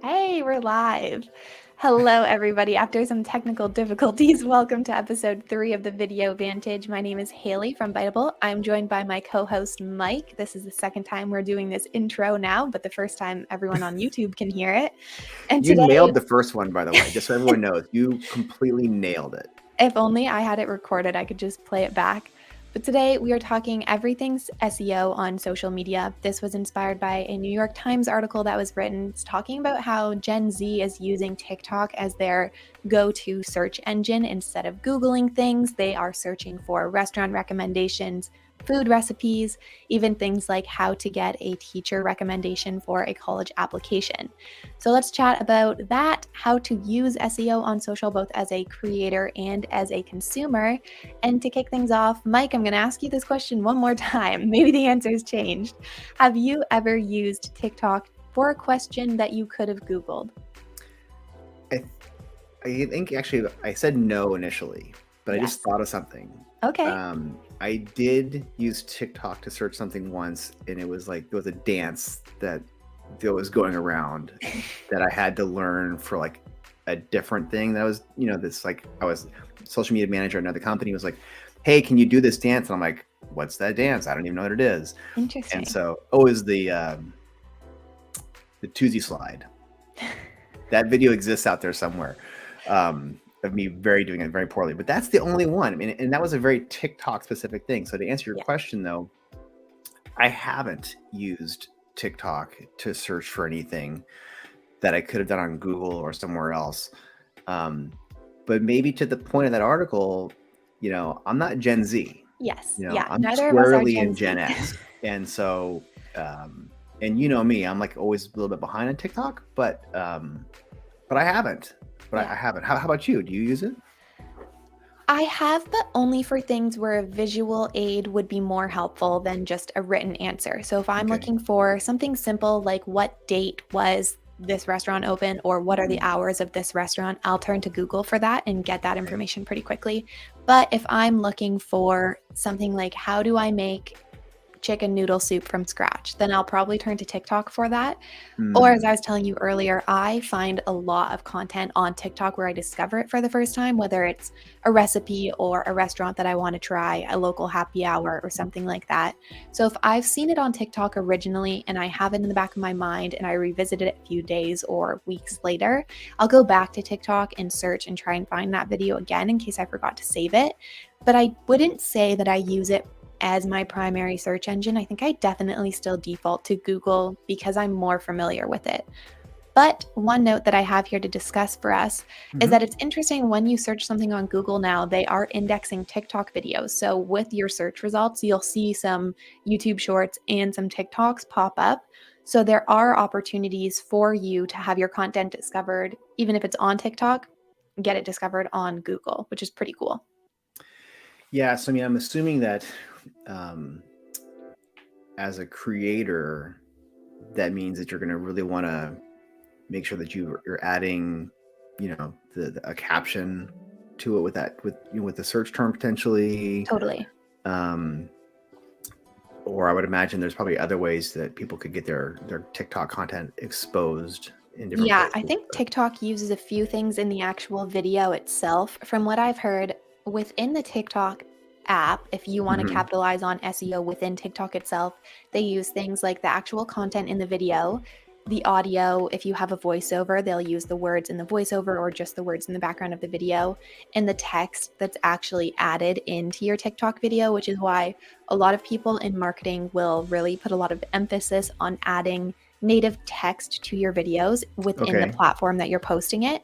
Hey, we're live. Hello, everybody. After some technical difficulties, welcome to episode 3 of the Video Vantage. My name is Haley from Biteable. I'm joined by my co-host, Mike. This is the second time we're doing this intro now, but the first time everyone on YouTube can hear it. And You today, nailed the first one, by the way, just so everyone knows. You completely nailed it. if only I had it recorded, I could just play it back. But today we are talking everything's SEO on social media. This was inspired by a New York Times article that was written. It's talking about how Gen Z is using TikTok as their go-to search engine. Instead of Googling things, they are searching for restaurant recommendations, food recipes, even things like how to get a teacher recommendation for a college application. So let's chat about that, how to use SEO on social, both as a creator and as a consumer. And to kick things off, Mike, I'm going to ask you this question one more time. Maybe the answer's changed. Have you ever used TikTok for a question that you could have Googled? I think actually I said no initially, but I just thought of something. Okay. I did use TikTok to search something once, and it was like there was a dance that was going around that I had to learn for like a different thing. That was, this like I was social media manager at another company was like, hey, can you do this dance? And I'm like, what's that dance? I don't even know what it is. Interesting. And so it was the Tuesday slide. That video exists out there somewhere. Of me doing it very poorly, but that's the only one. I mean, and that was a very TikTok specific thing. So to answer your question though, I haven't used TikTok to search for anything that I could have done on Google or somewhere else. But maybe to the point of that article, I'm not Gen Z. Yes. I'm Neither of us are squarely Gen in Z. Gen X. And so, and you know me, I'm like always a little bit behind on TikTok, but I haven't. I haven't. How about you? Do you use it? I have, but only for things where a visual aid would be more helpful than just a written answer. So if I'm looking for something simple like what date was this restaurant open or what are the hours of this restaurant, I'll turn to Google for that and get that information pretty quickly. But if I'm looking for something like how do I make chicken noodle soup from scratch, then I'll probably turn to TikTok for that. Or as I was telling you earlier, I find a lot of content on TikTok where I discover it for the first time, whether it's a recipe or a restaurant that I want to try, a local happy hour or something like that. So if I've seen it on TikTok originally and I have it in the back of my mind and I revisit it a few days or weeks later, I'll go back to TikTok and search and try and find that video again in case I forgot to save it. But I wouldn't say that I use it as my primary search engine. I think I definitely still default to Google because I'm more familiar with it. But one note that I have here to discuss for us is that it's interesting when you search something on Google now, they are indexing TikTok videos. So with your search results, you'll see some YouTube shorts and some TikToks pop up. So there are opportunities for you to have your content discovered, even if it's on TikTok, get it discovered on Google, which is pretty cool. Yeah, so I mean, I'm assuming that as a creator, that means that you're going to really want to make sure that you're adding, a caption to it with the search term potentially. Totally. Or I would imagine there's probably other ways that people could get their TikTok content exposed in different places. I think TikTok uses a few things in the actual video itself. From what I've heard, within the TikTok app, if you want to capitalize on SEO within TikTok itself, they use things like the actual content in the video, the audio. If you have a voiceover, they'll use the words in the voiceover or just the words in the background of the video, and the text that's actually added into your TikTok video, which is why a lot of people in marketing will really put a lot of emphasis on adding native text to your videos within the platform that you're posting it.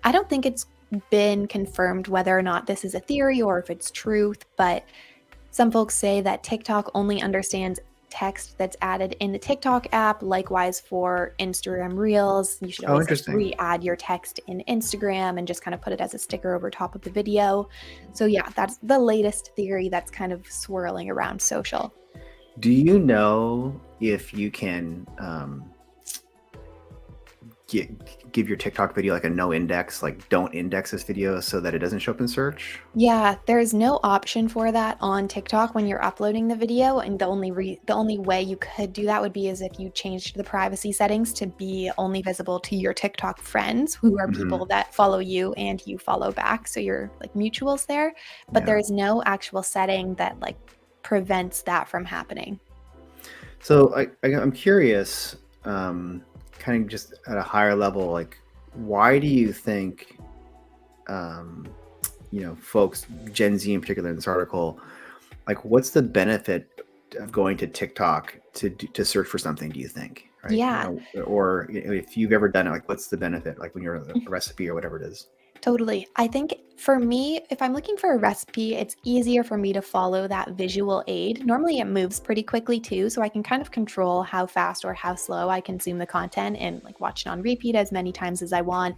I don't think it's been confirmed whether or not this is a theory or if it's truth, but some folks say that TikTok only understands text that's added in the TikTok app. Likewise for Instagram Reels, you should always like re-add your text in Instagram and just kind of put it as a sticker over top of the video. So yeah, that's the latest theory that's kind of swirling around social. Do you know if you can give your TikTok video like a no index, like don't index this video so that it doesn't show up in search? Yeah, there's no option for that on TikTok when you're uploading the video, and the only way you could do that would be as if you changed the privacy settings to be only visible to your TikTok friends, who are Hmm. people that follow you and you follow back, so you're like mutuals there. But Yeah. there's no actual setting that like prevents that from happening. So I'm curious, kind of just at a higher level, like why do you think, um, folks, Gen Z in particular in this article, like what's the benefit of going to TikTok to search for something, do you think? Right. Yeah. Or if you've ever done it, like what's the benefit, like when you're a recipe or whatever it is? Totally. I think for me, if I'm looking for a recipe, it's easier for me to follow that visual aid. Normally, it moves pretty quickly too, so I can kind of control how fast or how slow I consume the content and like watch it on repeat as many times as I want.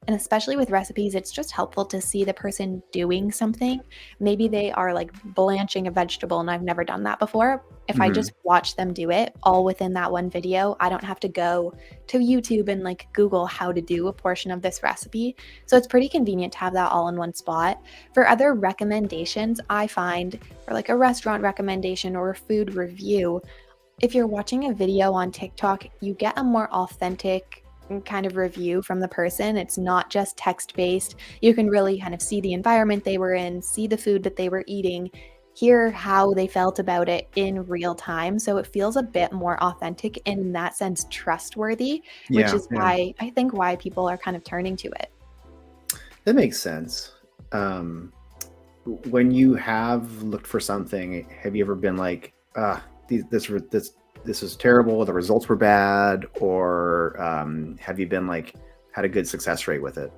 And especially with recipes, it's just helpful to see the person doing something. Maybe they are like blanching a vegetable and I've never done that before. If I Hmm. just watch them do it all within that one video, I don't have to go to YouTube and like Google how to do a portion of this recipe. So it's pretty convenient to have that all in one spot. For other recommendations, I find for like a restaurant recommendation or a food review, if you're watching a video on TikTok, you get a more authentic kind of review from the person. It's not just text based. You can really kind of see the environment they were in, see the food that they were eating, hear how they felt about it in real time. So it feels a bit more authentic and in that sense trustworthy, which Yeah, is yeah, why I think why people are kind of turning to it. that makes sense. Um, when you have looked for something, have you ever been like, this is terrible, the results were bad, or have you been like had a good success rate with it?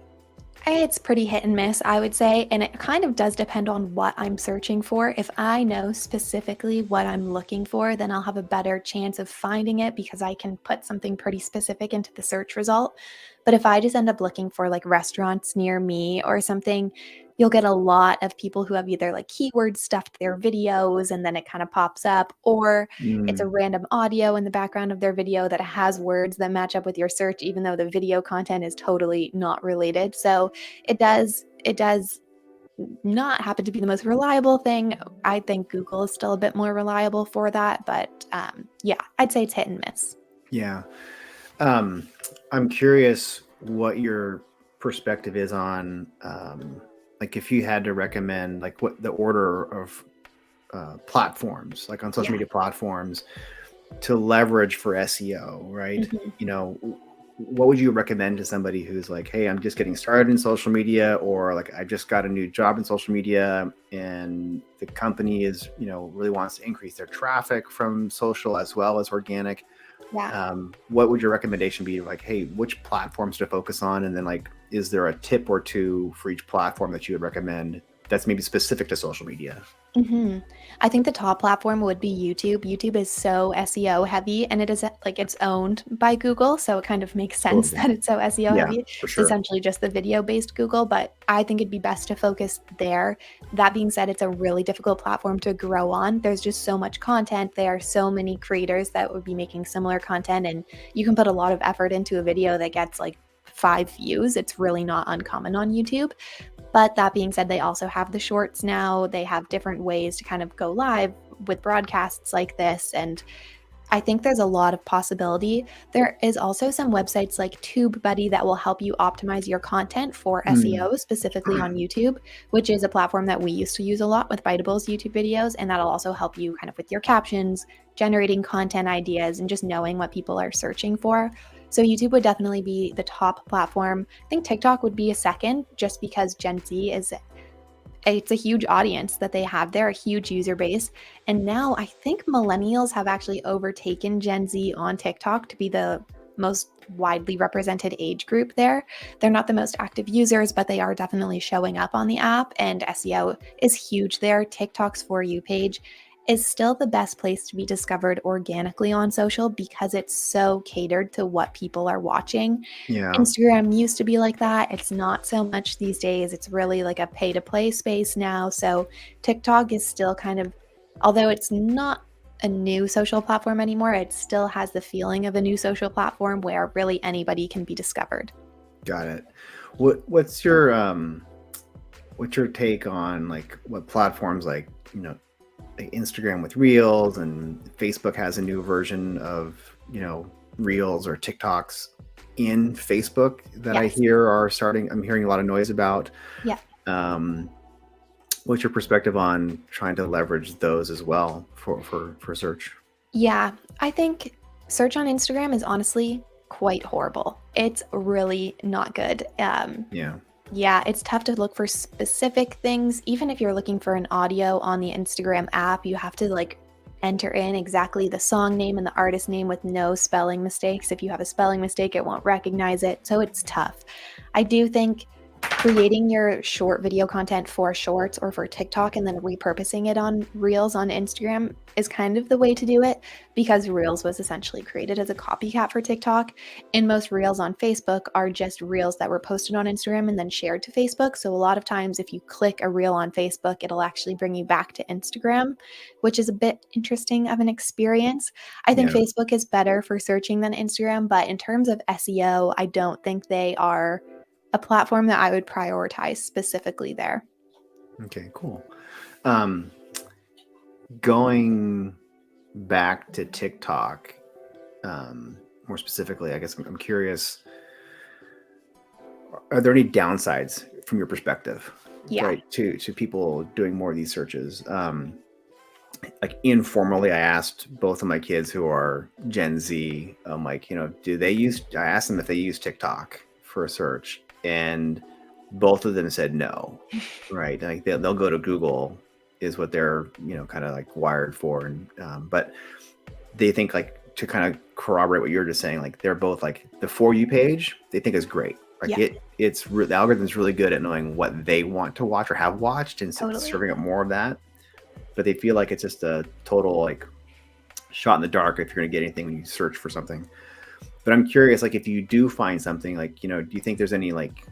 It's pretty hit and miss, I would say, and it kind of does depend on what I'm searching for. If I know specifically what I'm looking for, then I'll have a better chance of finding it because I can put something pretty specific into the search result. But if I just end up looking for like restaurants near me or something, you'll get a lot of people who have either like keyword stuffed their videos and then it kind of pops up, or it's a Mm, random audio in the background of their video that has words that match up with your search, even though the video content is totally not related. So it does not happen to be the most reliable thing. I think Google is still a bit more reliable for that, but yeah, I'd say it's hit and miss. yeah. Um, I'm curious what your perspective is on, like if you had to recommend, like what the order of platforms, like on social Yeah. media platforms, to leverage for SEO, right? Mhm. What would you recommend to somebody who's like, hey, I'm just getting started in social media, or like I just got a new job in social media and the company is, really wants to increase their traffic from social as well as organic. Yeah. What would your recommendation be? Like, hey, which platforms to focus on? And then like, is there a tip or two for each platform that you would recommend that's maybe specific to social media? Mhm. I think the top platform would be YouTube. YouTube is so SEO heavy and it is like it's owned by Google, so it kind of makes sense Totally. that it's so SEO Yeah, heavy. for It's sure. essentially just the video-based Google, but I think it'd be best to focus there. That being said, it's a really difficult platform to grow on. There's just so much content. There are so many creators that would be making similar content, and you can put a lot of effort into a video that gets like 5 views. It's really not uncommon on YouTube. But that being said, they also have the shorts now. They have different ways to kind of go live with broadcasts like this. And I think there's a lot of possibility. There is also some websites like TubeBuddy that will help you optimize your content for Mm. SEO, specifically on YouTube, which is a platform that we used to use a lot with Bitable's YouTube videos. And that'll also help you kind of with your captions, generating content ideas, and just knowing what people are searching for. So YouTube would definitely be the top platform. I think TikTok would be a second, just because Gen Z is it's a huge audience that they have there, a huge user base. And now I think millennials have actually overtaken Gen Z on TikTok to be the most widely represented age group there. They're not the most active users, but they are definitely showing up on the app, and SEO is huge there. TikTok's For You page is still the best place to be discovered organically on social because it's so catered to what people are watching. Yeah. Instagram used to be like that. It's not so much these days. It's really like a pay to play space now. So TikTok is still kind of, although it's not a new social platform anymore. It still has the feeling of a new social platform where really anybody can be discovered. Got it. What's your take on like what platforms like, like Instagram with Reels, and Facebook has a new version of, Reels or TikToks in Facebook that I Yes. hear I'm hearing a lot of noise about. Yeah. Um, what's your perspective on trying to leverage those as well for search? Yeah, I think search on Instagram is honestly quite horrible. It's really not good. Yeah. Yeah, it's tough to look for specific things. Even if you're looking for an audio on the Instagram app, you have to like enter in exactly the song name and the artist name with no spelling mistakes. If you have a spelling mistake, it won't recognize it. So it's tough. I do think creating your short video content for Shorts or for TikTok and then repurposing it on Reels on Instagram is kind of the way to do it, because Reels was essentially created as a copycat for TikTok. And most Reels on Facebook are just Reels that were posted on Instagram and then shared to Facebook. So a lot of times if you click a Reel on Facebook, it'll actually bring you back to Instagram, which is a bit interesting of an experience. I think Yeah. Facebook is better for searching than Instagram, but in terms of SEO, I don't think they are a platform that I would prioritize specifically there. Okay, cool. Um, Going back to TikTok, more specifically, I guess I'm curious, are there any downsides from your perspective, Yeah. right, to people doing more of these searches? Like informally, I asked both of my kids who are Gen Z, like, I asked them if they use TikTok for a search, and both of them said no, right? Like they'll go to Google is what they're, kind of like wired for. And, but they think like, to kind of corroborate what you're just saying, like they're both like the For You page, they think is great. Like Yeah, the algorithm's really good at knowing what they want to watch or have watched and totally. serving up more of that. But they feel like it's just a total like shot in the dark if you're going to get anything when you search for something. But I'm curious, like if you do find something, like, do you think there's any like,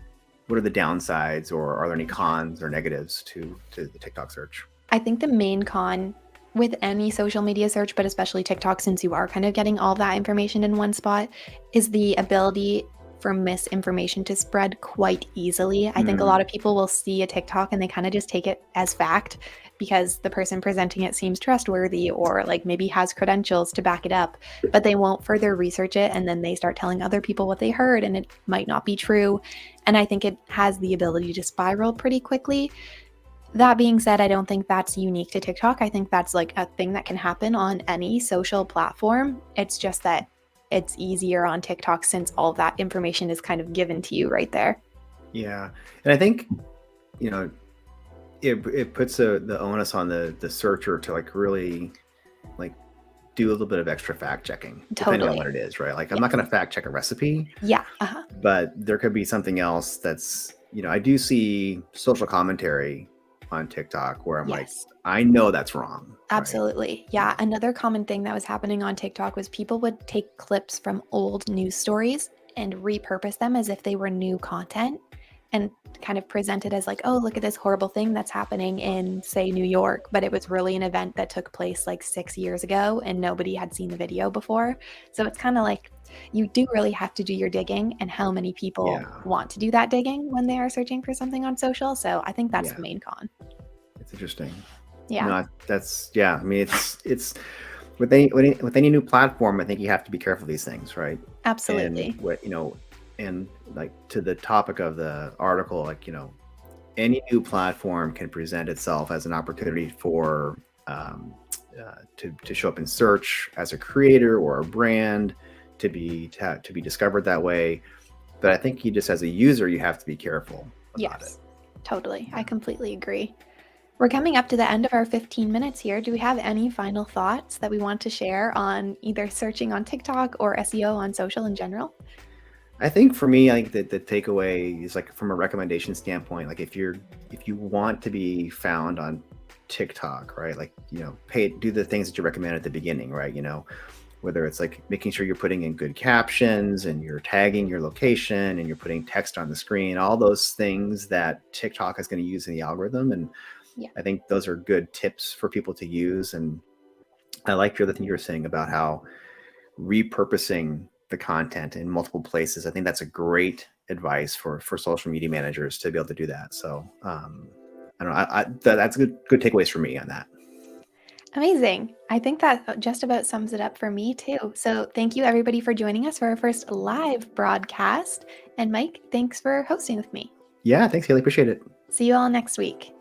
what are the downsides, or are there any cons or negatives to the TikTok search? I think the main con with any social media search, but especially TikTok, since you are kind of getting all that information in one spot, is the ability for misinformation to spread quite easily. I think a lot of people will see a TikTok and they kind of just take it as fact because the person presenting it seems trustworthy or like maybe has credentials to back it up, but they won't further research it. And then they start telling other people what they heard and it might not be true. And I think it has the ability to spiral pretty quickly. That being said, I don't think that's unique to TikTok. I think that's like a thing that can happen on any social platform. It's just that it's easier on TikTok since all that information is kind of given to you right there. Yeah. And I think, it puts the onus on the searcher to like really like do a little bit of extra fact checking, depending on Totally. what it is, right? Like I'm Yeah. not going to fact check a recipe, Yeah. but there could be something else that's, I do see social commentary on TikTok where I'm like, Yes. I know that's wrong, right? Absolutely. Yeah. Another common thing that was happening on TikTok was people would take clips from old news stories and repurpose them as if they were new content and kind of present it as like, oh, look at this horrible thing that's happening in, say, New York. But it was really an event that took place like 6 years ago and nobody had seen the video before. So it's kind of like you do really have to do your digging, and how many people Yeah. want to do that digging when they are searching for something on social. So I think that's Yeah. the main con. It's interesting. Yeah, No, yeah. I mean, it's with any new platform, I think you have to be careful of these things, right? And absolutely. and like to the topic of the article, like, any new platform can present itself as an opportunity for to show up in search as a creator or a brand, to be discovered that way. But I think you just, as a user, you have to be careful about it. Yes, totally. I completely agree. We're coming up to the end of our 15 minutes here. Do we have any final thoughts that we want to share on either searching on TikTok or SEO on social in general? I think for me, like the takeaway is like from a recommendation standpoint, like if you want to be found on TikTok, right? Like, do the things that you recommend at the beginning, right? Whether it's like making sure you're putting in good captions and you're tagging your location and you're putting text on the screen, all those things that TikTok is going to use in the algorithm. And Yeah. I think those are good tips for people to use. And I like the other thing you were saying about how repurposing the content in multiple places. I think that's a great advice for social media managers to be able to do that. So I don't know. That's good takeaways for me on that. Amazing. I think that just about sums it up for me too. So thank you everybody for joining us for our first live broadcast. And Mike, thanks for hosting with me. Yeah, thanks, Haley. Appreciate it. See you all next week.